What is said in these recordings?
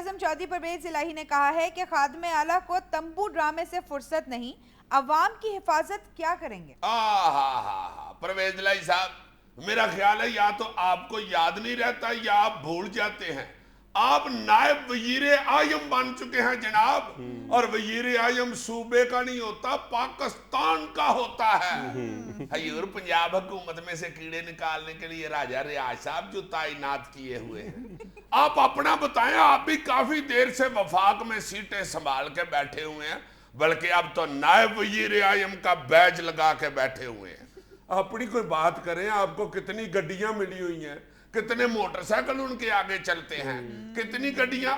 اعظم چودھری پرویز الہی نے کہا ہے کہ خادم اعلیٰ کو تمبو ڈرامے سے فرصت نہیں، عوام کی حفاظت کیا کریں گے؟ پرویز الہی صاحب، میرا خیال ہے یا تو آپ کو یاد نہیں رہتا یا آپ بھول جاتے ہیں۔ آپ نائب وزیر اعظم بن چکے ہیں جناب، اور وزیر اعظم صوبے کا نہیں ہوتا، پاکستان کا ہوتا ہے۔ حضور پنجاب حکومت میں سے کیڑے نکالنے کے لیے راجہ ریاض صاحب جو تعینات کیے ہوئے ہیں۔ آپ اپنا بتائیں، آپ بھی کافی دیر سے وفاق میں سیٹیں سنبھال کے بیٹھے ہوئے ہیں، بلکہ اب تو نائب وزیر اعظم کا بیج لگا کے بیٹھے ہوئے ہیں۔ اپنی کوئی بات کریں، آپ کو کتنی گڈیاں ملی ہوئی ہیں، کتنے موٹر سائیکل ان کے آگے چلتے ہیں، کتنی گڈیاں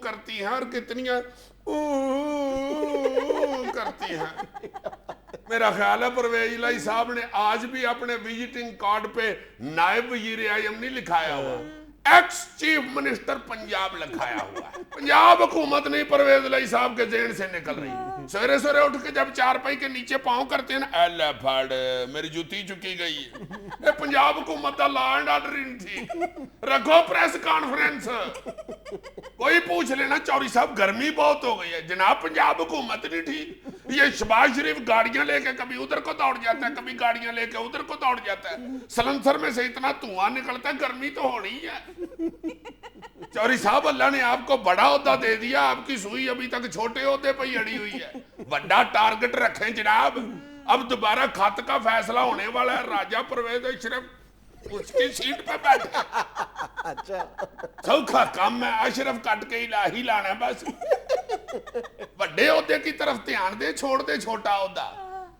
کرتی ہیں اور کتنی کرتی ہیں۔ میرا خیال ہے پرویز الہی صاحب نے آج بھی اپنے وزٹنگ کارڈ پہ نائب وزیر اعظم نہیں لکھایا ہوا، ایکس چیف منسٹر پنجاب لکھایا ہوا ہے۔ پنجاب حکومت نہیں پرویز الہی صاحب کے ذہن سے نکل رہی۔ سویرے سویرے اٹھ کے جب چارپائی کے نیچے پاؤں کرتے ہیں نا، اللہ پھاڑ میری جوتی چکی گئی ہے۔ پنجاب حکومت دا لا اینڈ آرڈر نہیں تھی، رکھو پریس کانفرنس، کوئی پوچھ لینا چوری صاحب گرمی بہت ہو گئی ہے۔ جناب پنجاب حکومت نہیں ٹھیک، یہ شہباز شریف گاڑیاں لے کے کبھی ادھر کو دوڑ جاتا ہے، کبھی گاڑیاں لے کے ادھر کو دوڑ جاتا ہے، سلنسر میں سے اتنا دھواں نکلتا ہے، گرمی تو ہونی ہے۔ چوری صاحب اللہ نے آپ کو بڑا عہدہ دے دیا، آپ کی سوئی ابھی تک چھوٹے عہدے پہ ہی اڑی ہوئی ہے۔ بڑا ٹارگٹ رکھیں جناب، اب دوبارہ خط کا فیصلہ ہونے والا ہے، راجہ پرویز اشرف اس کی سیٹ پہ بیٹھا۔ اچھا سوکھا کام ہے، اشرف کٹ کے ہی لانا ہے بس۔ بڑے عہدے کی طرف دھیان دے، چھوڑ دے چھوٹا عہدہ۔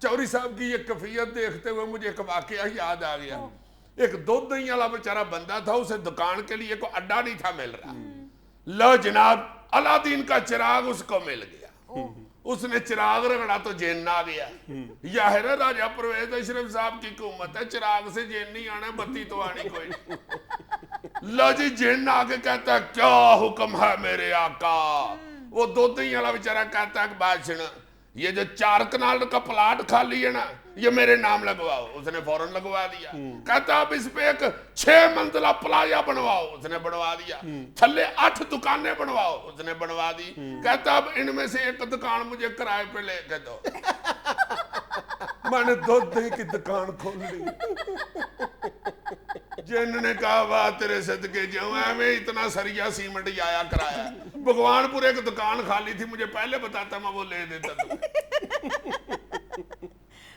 چوری صاحب کی یہ کیفیت دیکھتے ہوئے مجھے ایک واقعہ یاد آ گیا۔ ایک دودھ دہی والا بیچارہ بندہ تھا، اسے دکان کے لیے کوئی اڈا نہیں تھا مل رہا۔ لو جناب الادین کا چراغ اس کو مل گیا، اس نے چراغ رگڑا تو جن آ گیا۔ ظاہر ہے راجہ پرویز اشرف صاحب کی حکومت ہے، چراغ سے جن نہیں آنا، بتی تو آنی کوئی نہیں۔ لو جی جن آگے کہتا ہے کیا حکم ہے میرے آقا؟ وہ دودھ دہی والا بیچارہ کہتا ہے کہ بات سن، یہ جو 4 کنال کا پلاٹ خالی ہے نا، یہ میرے نام لگواؤ۔ اس نے فوراً لگوا دیا۔ کہتا اب اس پہ ایک 6 منزلہ پلایا بنواؤ۔ اس نے بنوا دیا۔ تھلے 8 دکانیں بنواؤ۔ اس نے بنوا دی۔ کہتا اب ان میں سے ایک دکان مجھے کرائے پہ لے کے دو۔ میں نے دودھ دہی کی دکان کھول لی۔ جن نے کہا واہ تیرے صدقے جاؤں، میں اتنا سریا سیمنٹ آیا کرایا، بھگوان پور ایک دکان خالی تھی، مجھے پہلے بتاتا میں وہ لے دیتا تھا۔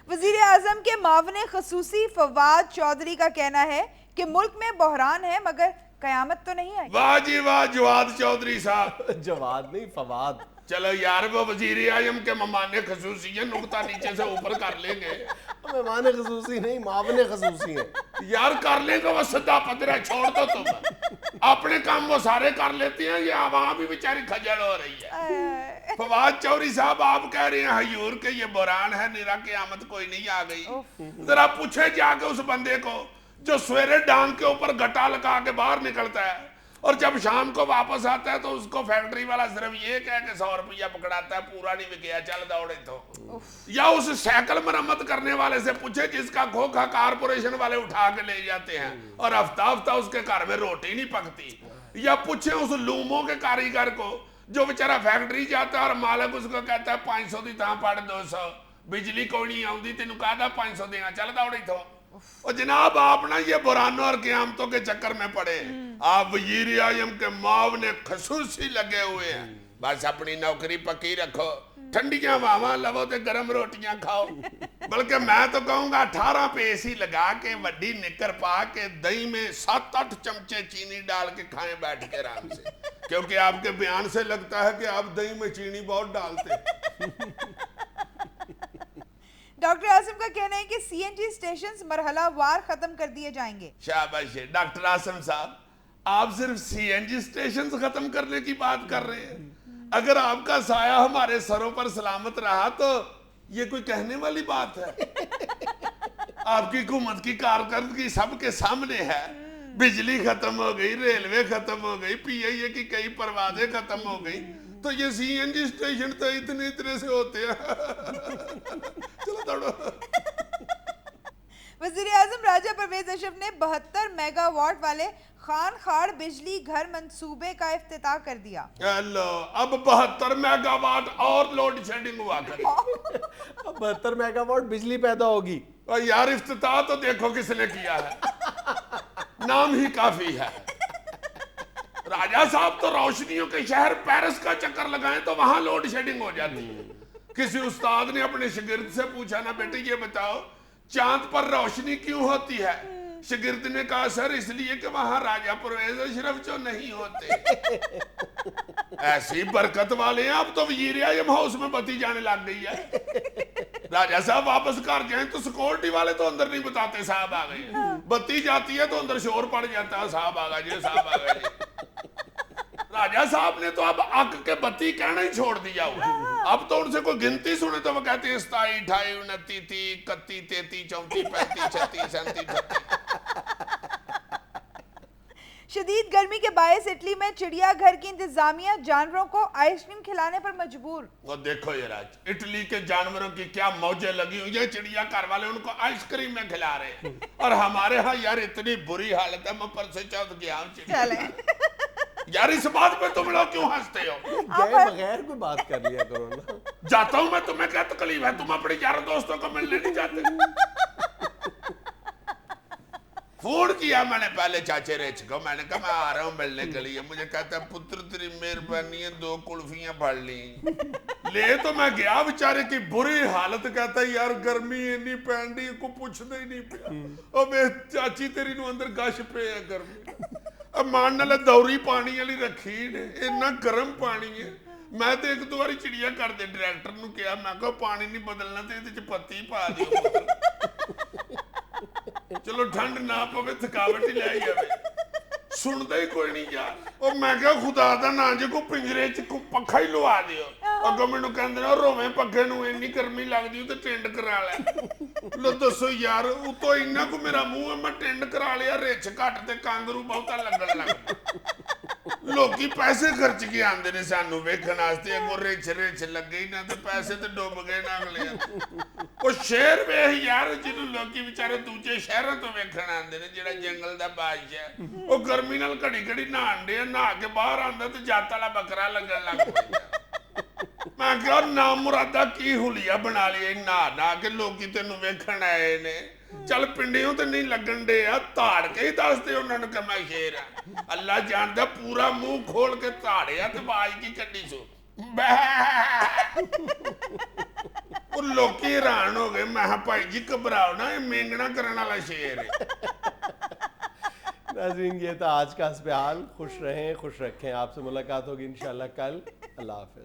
وزیر اعظم کے معاون خصوصی فواد چودھری کا کہنا ہے کہ ملک میں بحران ہے مگر قیامت تو نہیں آئی۔ واہ جی واہ جواد چودھری صاحب، جواد نہیں فواد۔ چلو یار وہ وزیر اعظم کے مہمان خصوصی ہیں، نقطہ نیچے سے اوپر کر لیں گے۔ مہمان خصوصی نہیں، معاون خصوصی ہیں یار کر لیں گے، وہ سدا پدرہ چھوڑ دو تم، اپنے کام وہ سارے کر لیتی ہیں، یہ وہاں بھی بیچاری کھجڑ ہو رہی ہے۔ فواد چودھری صاحب آپ کہہ رہے ہیں حضور کہ یہ بحران ہے، نیرا قیامت کوئی نہیں آ گئی۔ ذرا پوچھے جا کے اس بندے کو جو سویرے ڈانگ کے اوپر گٹا لگا کے باہر نکلتا ہے اور جب شام کو واپس آتا ہے تو اس کو فیکٹری والا صرف یہ کہہ کہ 100 روپیہ پکڑاتا ہے، پورا نہیں بکیا، چل دوڑے تو۔ یا اس سائیکل مرمت کرنے والے سے پوچھے جس کا کھوکھا کارپوریشن والے اٹھا کے لے جاتے ہیں اور ہفتہ ہفتہ اس کے گھر میں روٹی نہیں پکتی۔ یا پوچھے اس لوموں کے کاریگر کو جو بیچارہ فیکٹری جاتا ہے اور مالک اس کو کہتا ہے 500 دی تاں پڑ 200، بجلی کوئی نہیں آؤں تینوں کہا 500 دینا، چل دوڑے تو۔ اور جناب آپ نا یہ برانوں اور قیامتوں کے چکر میں پڑے، آپ وزیر اعظم کے معاون خصوصی لگے ہوئے ہیں۔ بس اپنی نوکری پکی رکھو، ٹھنڈیاں واواں لو تے گرم روٹیاں کھاؤ، بلکہ میں تو کہوں گا 18 پہ اے سی لگا کے وڈی نکر پا کے دہی میں 7-8 چمچے چینی ڈال کے کھائیں بیٹھ کے آرام سے، کیونکہ آپ کے بیان سے لگتا ہے کہ آپ دہی میں چینی بہت ڈالتے ہیں۔ ڈاکٹر عاصم کا کہنا ہے کہ سی این جی اسٹیشنز مرحلہ وار ختم کر دیے جائیں گے۔ شاباش ڈاکٹر عاصم صاحب، آپ صرف سی این جی اسٹیشنز ختم کرنے کی بات کر رہے ہیں؟ اگر آپ کا سایہ ہمارے سروں پر سلامت رہا تو یہ کوئی کہنے والی بات ہے؟ آپ کی حکومت کی کارکردگی سب کے سامنے ہے۔ بجلی ختم ہو گئی، ریلوے ختم ہو گئی، پی آئی اے کی کئی پروازیں ختم ہو گئی، تو یہ سی این جی اسٹیشن تو اتنے سے ہوتے ہیں۔ چلو دوڑو۔ وزیر اعظم راجہ پرویز اشرف نے 72 میگا واٹ والے خان خاڑ بجلی گھر منصوبے کا افتتاح کر دیا. لو اب 72 میگا واٹ اور لوڈ شیڈنگ ہوا کرے. اب 72 میگا واٹ بجلی پیدا ہوگی. اور یار افتتاح تو دیکھو کس نے کیا ہے, نام ہی کافی ہے. راجہ صاحب تو روشنیوں کے شہر پیرس کا چکر لگائیں تو وہاں لوڈ شیڈنگ ہو جاتی ہے. کسی استاد نے اپنے شاگرد سے پوچھا نا بیٹے یہ بتاؤ چاند پر روشنی کیوں ہوتی ہے؟ شاگرد نے کہا سر اس لیے کہ وہاں راجہ پرویز اشرف جو نہیں ہوتے. ایسی برکت والے ہیں, اب تو وزیر اعظم ہاؤس میں بتی جانے لگ گئی ہے. راجہ صاحب واپس کر جائیں تو سیکورٹی والے تو اندر نہیں بتاتے صاحب آ گئے. بتی جاتی ہے تو اندر شور پڑ جاتا ہے صاحب آ گئے جی, صاحب آ گئے جی. راجہ صاحب نے تو اب اک کے بتی کہنا ہی چھوڑ دیا ہوا. اب تو ان سے کوئی گنتی سنے تو وہ کہتے ہیں 27 28 29 31 33 34 35 36 37 شدید گرمی کے باعث اٹلی میں چڑیا گھر کی انتظامیہ جانوروں کو آئس کریم کھلانے پر مجبور. وہ دیکھو یہ راج, اٹلی کے جانوروں کی کیا موجیں لگی ہوئی ہیں, چڑیا گھر والے ان کو آئس کریم میں کھلا رہے ہیں. اور ہمارے ہاں یار اتنی بری حالت ہے, میں پر سے چوتھ گیا ہوں چڑیا. یار اس بات پہ تم لوگ کیوں ہنستے ہو؟ گئے بغیر کوئی بات کر لیا کرو نا. جاتا ہوں میں, تمہیں کیا تکلیف ہے؟ تم اپنے یار دوستوں کو ملنے نہیں جاتے. فون کیا میں نے پہلے چاچے ریچ کو, میں نے کہا میں آ رہا ہوں ملنے کے لیے. مجھے کہتا ہے پتر تیری مہربانی ہے 2 کلفیاں پڑ لیں. لے تو میں گیا, بیچارے کی بری حالت. کہتا ہے یار گرمی اینی پینڈی کو پوچھنے ہی نہیں پیا. اور میں چاچی تیری نو اندر گش پہ ہے گرمی. اب ماننے لے دوری پانی علی رکھی نے, اتنا گرم پانی ہے. میں تو ایک 2 باری چڑیا کر دے ڈائریکٹر نو کیا, میں کہا پانی نہیں بدلنا تے تے پتی پا دیو. چلو ٹھنڈ نہ پوے تھکاوٹ ہی لے آئی. سنتا ہی کوئی نہیں یار. اور میں کہا خدا دا نا جے کو پنجرے چ پکھا ہی لوا دیو. اگوں مینوں کہندے نے روویں پکھے نو اینی گرمی لگدی تے ٹینڈ کرا لے. لو دسو یار اتوں اینا کو میرا منہ ہے, میں ٹینڈ کرا لیا. رچ گھٹ تے کانگرو بہتا لگن لگ. لوکی پیسے خرچ کے آندے نے سانو ویکھن واسطے, اگوں رچ لگے ہی نہ تے پیسے تے ڈوب گئے نہ اگلے. وہ شہر ویکھ یار جنوں لوکی بیچارے دوجے شہراں تو ویکھن آندے نے, جڑا جنگل دا بادشاہ وہ گرمی نال گھڑی گھڑی نہان ڈے, نہا کے باہر آندا تے جات والا بکرا لگن لگ پیا. میں کہا نام مرادہ کی حلیہ بنا لیا نہا کے لوکی تینوں ویکھن آئے نے. چل پنڈیوں تے نہیں لگن دے, تاڑ کے ہی دس دے انہوں نے کہ میں شیر ہاں. اللہ جاندا پورا منہ کھول کے تاڑیا تے باج کی کڈی سو. وہ لوکی حیران ہو گئے. میں بھائی جی گھبراؤ نا, یہ مینگنا کرنے والا شیر ہے. ناظرین یہ تھا آج کا حسب حال. خوش رہیں, خوش رکھیں. آپ سے ملاقات ہوگی انشاءاللہ کل. اللہ حافظ.